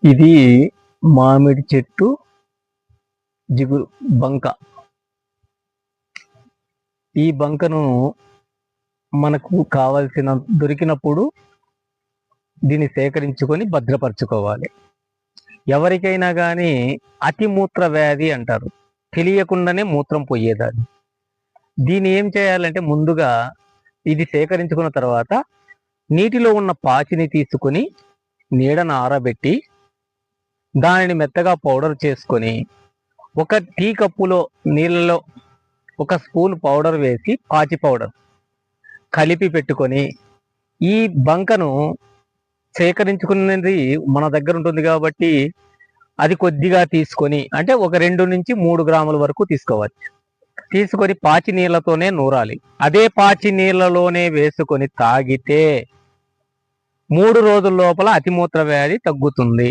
ఇది మామిడి చెట్టు జిగురు బంక. ఈ బంకను మనకు కావలసిన దొరికినప్పుడు దీన్ని సేకరించుకొని భద్రపరచుకోవాలి. ఎవరికైనా కానీ అతిమూత్ర వ్యాధి అంటారు, తెలియకుండానే మూత్రం పోయేదాన్ని. దీన్ని ఏం చేయాలంటే ముందుగా ఇది సేకరించుకున్న తర్వాత నీటిలో ఉన్న పాచిని తీసుకొని నీడను ఆరబెట్టి దానిని మెత్తగా పౌడర్ చేసుకొని ఒక టీ కప్పులో నీళ్ళలో ఒక స్పూన్ పౌడర్ వేసి పాచి పౌడర్ కలిపి పెట్టుకొని ఈ బంకను సేకరించుకున్నది మన దగ్గర ఉంటుంది కాబట్టి అది కొద్దిగా తీసుకొని, అంటే ఒక 2 నుంచి 3 గ్రాముల వరకు తీసుకోవచ్చు. తీసుకొని పాచి నీళ్ళతోనే నూరాలి. అదే పాచి నీళ్ళలోనే వేసుకొని తాగితే 3 రోజుల లోపల అతిమూత్ర వ్యాధి తగ్గుతుంది.